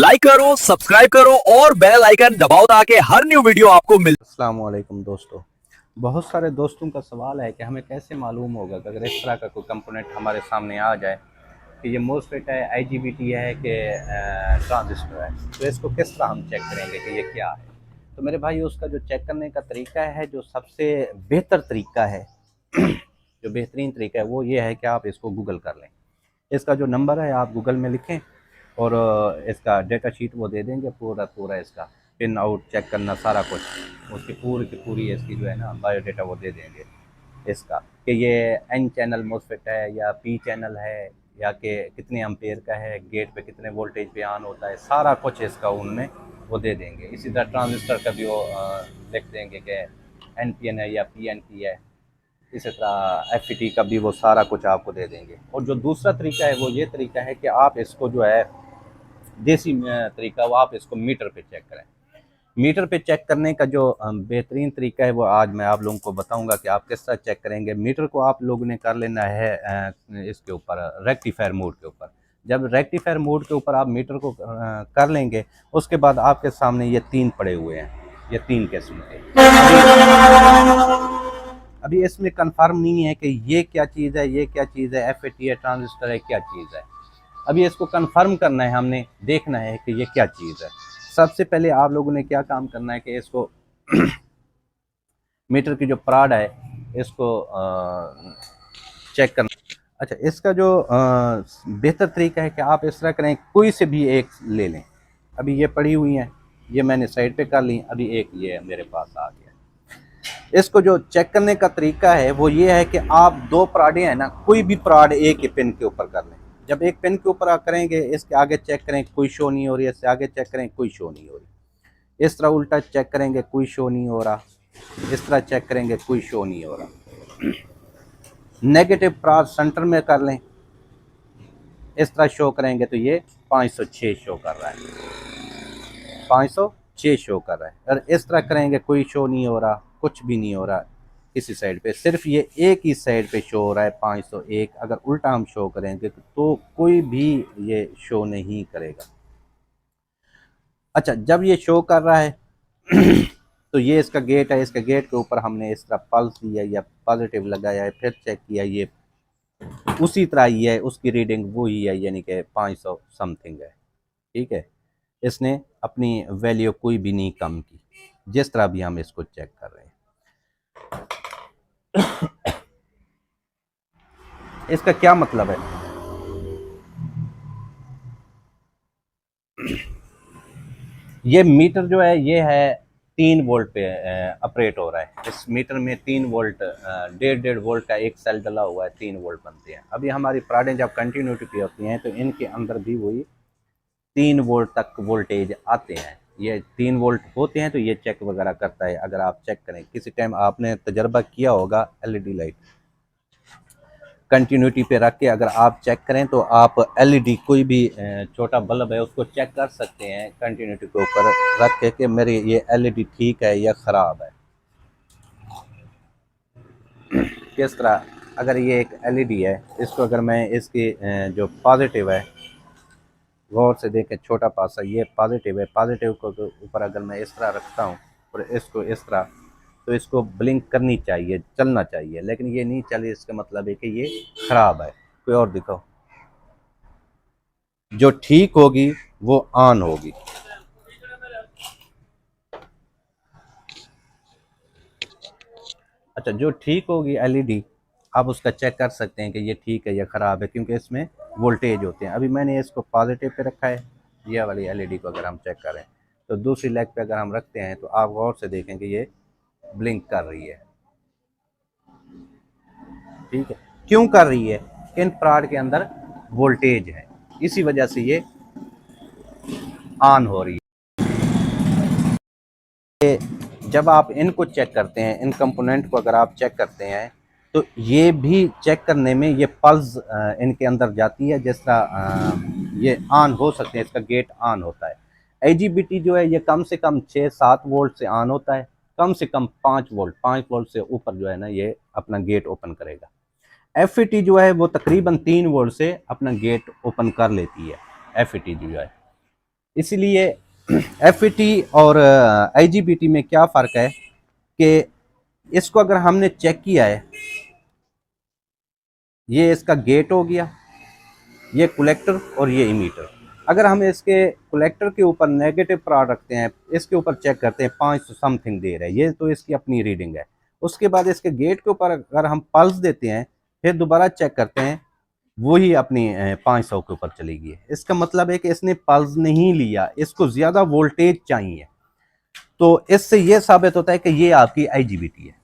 Like करो, subscribe करो और बेल आइकन दबाओ ताकि हर न्यू वीडियो आपको मिल। अस्सलाम वालेकुम दोस्तों, बहुत सारे दोस्तों का सवाल है कि हमें कैसे मालूम होगा कि अगर इस तरह का कोई कंपोनेंट हमारे सामने आ जाए कि ये मोसफेट है, आईजीबीटी है कि ट्रांजिस्टर है, तो इसको किस तरह हम चेक करेंगे कि ये क्या है। तो मेरे भाई उसका जो चेक करने का तरीका है, जो सबसे बेहतर तरीका है जो बेहतरीन तरीका है वो ये है कि आप इसको गूगल कर लें। इसका जो नंबर है आप गूगल में लिखें और इसका डेटा शीट वो दे देंगे, पूरा पूरा इसका पिन आउट चेक करना सारा कुछ, उसकी पूरी की पूरी इसकी जो है ना बायोडाटा वो दे देंगे इसका कि ये एन चैनल मोसफेट है या पी चैनल है या कि कितने एम्पेयर का है, गेट पे कितने वोल्टेज पे ऑन होता है, सारा कुछ इसका उनमें वो दे देंगे। इसी तरह ट्रांजिस्टर का भी वो लिख देंगे कि एन पी एन है या पी एन पी है। इसी तरह एफ ई टी का भी वो सारा कुछ आपको दे देंगे। और जो दूसरा तरीका है वो ये तरीका है कि आप इसको जो है देसी तरीका, वो आप इसको मीटर पे चेक करें। मीटर पे चेक करने का जो बेहतरीन तरीका है वो आज मैं आप लोगों को बताऊंगा कि आप किस तरह चेक करेंगे। मीटर को आप लोगों ने कर लेना है इसके ऊपर रेक्टिफायर मोड के ऊपर। जब रेक्टिफायर मोड के ऊपर आप मीटर को कर लेंगे, उसके बाद आपके सामने ये तीन पड़े हुए हैं, ये तीन किस्म के। अभी इसमें कंफर्म नहीं है कि ये क्या चीज़ है, ये क्या चीज़ है, एफ ए टी है, ट्रांजिस्टर है, क्या चीज़ है। अभी इसको कंफर्म करना है, हमने देखना है कि ये क्या चीज़ है। सबसे पहले आप लोगों ने क्या काम करना है कि इसको मीटर की जो प्राड है इसको चेक करना। अच्छा, इसका जो बेहतर तरीका है कि आप इस तरह करें, कोई से भी एक ले लें। अभी ये पड़ी हुई हैं, ये मैंने साइड पे कर ली, अभी एक ये मेरे पास आ गया। इसको जो चेक करने का तरीका है वो ये है कि आप दो प्राडें हैं ना, कोई भी प्राड एक ही पिन के ऊपर कर लें। जब एक पिन के ऊपर करेंगे, इसके आगे चेक करें, कोई शो नहीं हो रही है, इससे आगे चेक करें, कोई शो नहीं हो रही। इस तरह उल्टा चेक करेंगे, कोई शो नहीं हो रहा। इस तरह चेक करेंगे, कोई शो नहीं हो रहा। नेगेटिव प्राड सेंटर में कर लें, इस तरह शो करेंगे तो ये 506 शो कर रहा है, 506 शो कर रहा है। और इस तरह करेंगे, कोई शो नहीं हो रहा, कुछ भी नहीं हो रहा किसी साइड पे, सिर्फ ये एक ही साइड पे शो हो रहा है 501। अगर उल्टा हम शो करेंगे तो कोई भी ये शो नहीं करेगा। अच्छा, जब ये शो कर रहा है तो ये इसका गेट है, इसके गेट के ऊपर हमने इस तरह पल्स दिया या पॉजिटिव लगाया है, फिर चेक किया, ये उसी तरह ही है, उसकी रीडिंग वही है, यानी कि 500 समथिंग है। ठीक है, इसने अपनी वैल्यू कोई भी नहीं कम की, जिस तरह भी हम इसको चेक कर रहे हैं। इसका क्या मतलब है? ये मीटर जो है ये है 3 वोल्ट पे ऑपरेट हो रहा है। इस मीटर में 3 वोल्ट, 1.5 वोल्ट का एक सेल डला हुआ है, 3 वोल्ट बनते हैं। अभी हमारी प्राडें जब कंटिन्यूटी पे होती हैं तो इनके अंदर भी वही 3 वोल्ट तक वोल्टेज आते हैं। ये 3 वोल्ट होते हैं तो ये चेक वगैरह करता है। अगर आप चेक करें, किसी टाइम आपने तजर्बा किया होगा, एलईडी लाइट कंटिन्यूटी पे रख के अगर आप चेक करें तो आप एलईडी कोई भी छोटा बल्ब है उसको चेक कर सकते हैं कंटिन्यूटी के ऊपर रख के कि मेरी ये एलईडी ठीक है या ख़राब है। किस तरह, अगर ये एक एलईडी है, इसको अगर मैं इसकी जो पॉजिटिव है गौर से देखें, छोटा पासा ये पॉजिटिव है, पॉजिटिव को ऊपर अगर मैं इस तरह रखता हूँ और इसको इस तरह, तो इसको ब्लिंक करनी चाहिए, चलना चाहिए, लेकिन ये नहीं चली, इसका मतलब है कि ये ख़राब है। कोई और दिखाओ, जो ठीक होगी वो ऑन होगी। अच्छा, जो ठीक होगी एलईडी, आप उसका चेक कर सकते हैं कि ये ठीक है या ख़राब है, क्योंकि इसमें वोल्टेज होते हैं। अभी मैंने इसको पॉजिटिव पे रखा है, ये वाली एलईडी को अगर हम चेक करें तो दूसरी लेग पे अगर हम रखते हैं तो आप गौर से देखें कि ये ब्लिंक कर रही है। ठीक है, क्यों कर रही है? इन प्राड के अंदर वोल्टेज है, इसी वजह से ये ऑन हो रही है। जब आप इनको चेक करते हैं, इन कंपोनेंट को अगर आप चेक करते हैं तो ये भी चेक करने में ये पल्स इनके अंदर जाती है, जिस तरह ये ऑन हो सकते हैं, इसका गेट ऑन होता है। आईजीबीटी जो है ये कम से कम 6-7 वोल्ट से ऑन होता है, कम से कम 5 वोल्ट से ऊपर जो है ना ये अपना गेट ओपन करेगा। एफईटी जो है वो तकरीबन 3 वोल्ट से अपना गेट ओपन कर लेती है। एफईटी जो है इसीलिए FET और IGBT में क्या फ़र्क है कि इसको अगर हमने चेक किया है, ये इसका गेट हो गया, ये कलेक्टर और ये इमीटर। अगर हम इसके कलेक्टर के ऊपर नेगेटिव प्रार रखते हैं, इसके ऊपर चेक करते हैं 500 समथिंग दे रहा है, ये तो इसकी अपनी रीडिंग है। उसके बाद इसके गेट के ऊपर अगर हम पल्स देते हैं, फिर दोबारा चेक करते हैं, वही अपनी 500 के ऊपर चली गई है। इसका मतलब है कि इसने पल्स नहीं लिया, इसको ज़्यादा वोल्टेज चाहिए। तो इससे ये साबित होता है कि ये आपकी IGBT है।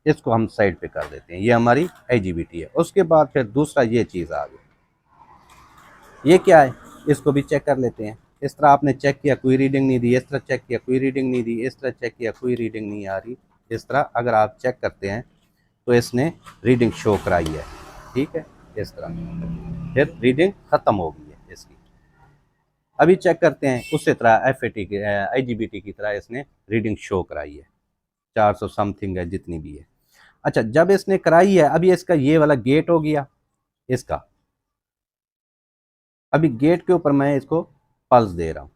इसको हम साइड पे कर देते हैं, ये हमारी IGBT है। उसके बाद फिर दूसरा ये चीज़ आ गई, ये क्या है, इसको भी चेक कर लेते हैं। इस तरह आपने चेक किया, कोई रीडिंग नहीं दी, इस तरह चेक किया, कोई रीडिंग नहीं दी, इस तरह चेक किया, कोई रीडिंग नहीं आ रही। इस तरह अगर आप चेक करते हैं तो इसने रीडिंग शो कराई है, ठीक है। इस तरह फिर रीडिंग ख़त्म हो गई है इसकी। अभी चेक करते हैं उसी तरह FET की IGBT की तरह इसने रीडिंग शो कराई है, 400 समथिंग है जितनी भी है। अच्छा, जब इसने कराई है, अभी इसका ये वाला गेट हो गया इसका। अभी गेट के ऊपर मैं इसको पल्स दे रहा हूँ।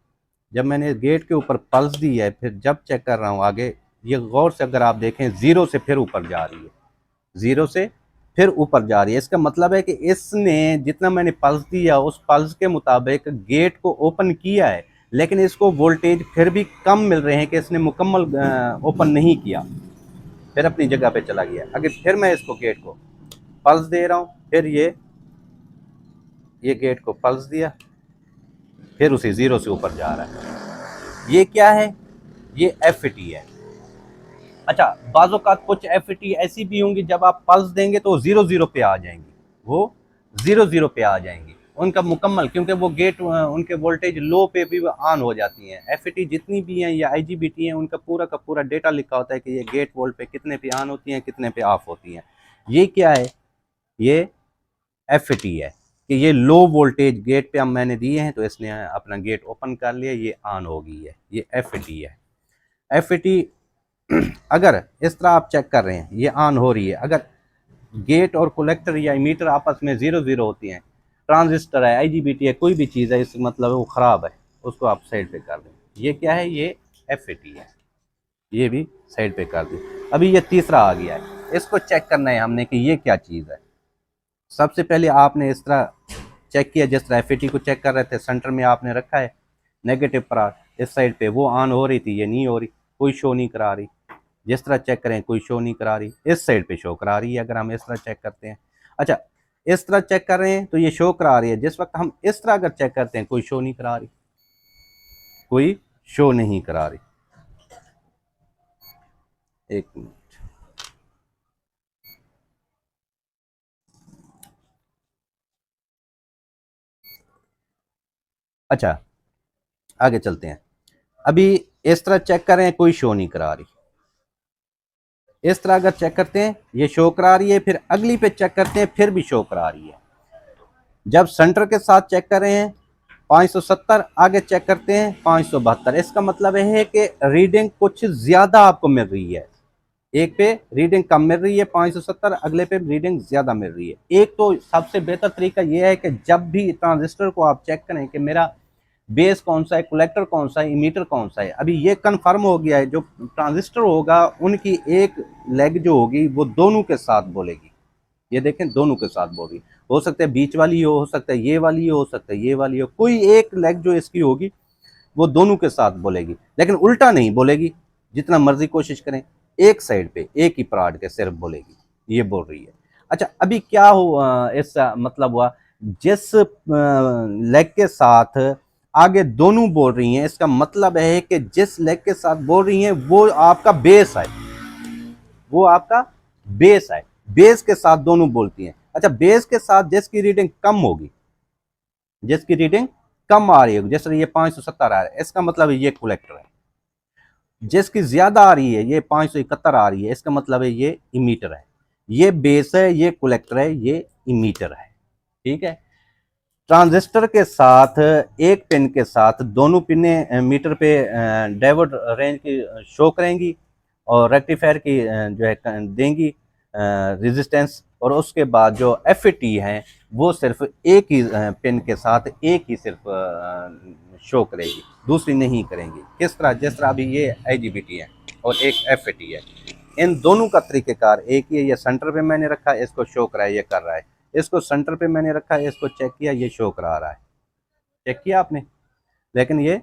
जब मैंने गेट के ऊपर पल्स दी है, फिर जब चेक कर रहा हूँ आगे, ये गौर से अगर आप देखें 0 से फिर ऊपर जा रही है, 0 से फिर ऊपर जा रही है। इसका मतलब है कि इसने जितना मैंने पल्स दिया उस पल्स के मुताबिक गेट को ओपन किया है, लेकिन इसको वोल्टेज फिर भी कम मिल रहे हैं कि इसने मुकम्मल ओपन नहीं किया, फिर अपनी जगह पे चला गया। अगर फिर मैं इसको गेट को पल्स दे रहा हूँ, फिर ये गेट को पल्स दिया, फिर उसे 0 से ऊपर जा रहा है। ये क्या है, ये FET है। अच्छा, बाज़ों का कुछ FET ऐसी भी होंगी जब आप पल्स देंगे तो 0 पे आ जाएंगी, वो 0 पे आ जाएंगी उनका मुकम्मल, क्योंकि वो गेट उनके वोल्टेज लो पे भी ऑन हो जाती हैं। FET जितनी भी हैं या IGBT हैं, उनका पूरा का पूरा डेटा लिखा होता है कि ये गेट वोल्ट पे कितने पे ऑन होती हैं, कितने पे ऑफ होती हैं। ये क्या है, ये FET है कि ये लो वोल्टेज गेट पे हम मैंने दिए हैं तो इसने अपना गेट ओपन कर लिया, ये ऑन हो गई है, ये FET है। FET अगर इस तरह आप चेक कर रहे हैं, ये ऑन हो रही है। अगर गेट और कलेक्टर या इमीटर आपस में 0 होती हैं, ट्रांजिस्टर है, IGBT है, कोई भी चीज़ है, इस मतलब वो ख़राब है, उसको आप साइड पे कर दें। ये क्या है, ये FET है, ये भी साइड पे कर दें। अभी ये तीसरा आ गया है, इसको चेक करना है हमने कि ये क्या चीज़ है। सबसे पहले आपने इस तरह चेक किया, जिस तरह FET को चेक कर रहे थे, सेंटर में आपने रखा है नेगेटिव प्रार, इस साइड पे वो ऑन हो रही थी, ये नहीं हो रही, कोई शो नहीं करा रही। जिस तरह चेक करें कोई शो नहीं करा रही, इस साइड पे शो करा रही है अगर हम इस तरह चेक करते हैं। अच्छा, इस तरह चेक कर रहे हैं तो ये शो करा रही है। जिस वक्त हम इस तरह अगर चेक करते हैं, कोई शो नहीं करा रही, कोई शो नहीं करा रही। एक मिनट, अच्छा आगे चलते हैं। अभी इस तरह चेक कर रहे हैं, कोई शो नहीं करा रही। इस तरह अगर चेक करते हैं, ये शो करा रही है, फिर अगली पे चेक करते हैं, फिर भी शो करा रही है। जब सेंटर के साथ चेक कर रहे हैं 570, आगे चेक करते हैं 572। इसका मतलब है कि रीडिंग कुछ ज़्यादा आपको मिल रही है। एक पे रीडिंग कम मिल रही है 570, अगले पे रीडिंग ज़्यादा मिल रही है। एक तो सबसे बेहतर तरीका यह है कि जब भी ट्रांजिस्टर को आप चेक करें कि मेरा बेस कौन सा है, कलेक्टर कौन सा है, इमीटर कौन सा है। अभी ये कंफर्म हो गया है, जो ट्रांजिस्टर होगा उनकी एक लेग जो होगी वो दोनों के साथ बोलेगी। ये देखें, दोनों के साथ बोलेगी। हो सकता है बीच वाली हो सकता है ये वाली हो सकता है ये वाली हो, कोई एक लेग जो इसकी होगी वो दोनों के साथ बोलेगी, लेकिन उल्टा नहीं बोलेगी। जितना मर्जी कोशिश करें, एक साइड पे एक ही प्राड के सिर्फ बोलेगी, ये बोल रही है। अच्छा, अभी क्या हुआ, इसका मतलब हुआ जिस लेग के साथ आगे दोनों बोल रही हैं, इसका मतलब है कि जिस लेग के साथ बोल रही हैं वो आपका बेस है, वो आपका बेस है। बेस के साथ दोनों बोलती हैं। अच्छा, बेस के साथ जिसकी रीडिंग कम होगी, जिसकी रीडिंग कम आ रही होगी, जैसे ये 570 आ रहा है, इसका मतलब है ये कलेक्टर है। जिसकी ज्यादा आ रही है, ये 571 आ रही है, इसका मतलब है ये इमीटर है। ये बेस है, ये कलेक्टर है, ये इमीटर है, ठीक है। ट्रांजिस्टर के साथ एक पिन के साथ दोनों पिनें मीटर पे डायोड रेंज की शो करेंगी और रेक्टिफायर की जो है देंगी रेजिस्टेंस, और उसके बाद जो FAT है वो सिर्फ एक ही पिन के साथ एक ही सिर्फ शो करेगी, दूसरी नहीं करेंगी। किस तरह, जिस तरह अभी ये IGBT है और एक FAT है, इन दोनों का तरीक़ेकार एक ही है। ये सेंटर पे मैंने रखा है, इसको शो करा है, ये कर रहा है। इसको सेंटर पे मैंने रखा है, इसको चेक किया, ये शो करा रहा है। चेक किया आपने? लेकिन ये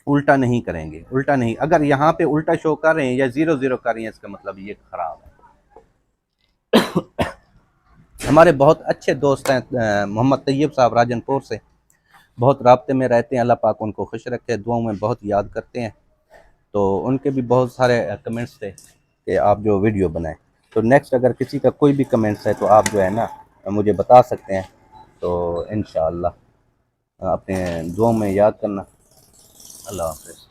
उल्टा नहीं करेंगे, उल्टा नहीं। अगर यहाँ पे उल्टा शो कर रहे हैं या 0 कर रही हैं, इसका मतलब ये ख़राब है। हमारे बहुत अच्छे दोस्त हैं मोहम्मद तैयब साहब राजनपुर से, बहुत राब्ते में रहते हैं। अल्लाह पाक उनको खुश रखे, दुआओं में बहुत याद करते हैं। तो उनके भी बहुत सारे कमेंट्स थे कि आप जो वीडियो बनाएं। तो नेक्स्ट अगर किसी का कोई भी कमेंट्स है तो आप जो है ना मुझे बता सकते हैं। तो इंशाअल्लाह अपने दुआओं में याद करना। अल्लाह हाफ़िज़।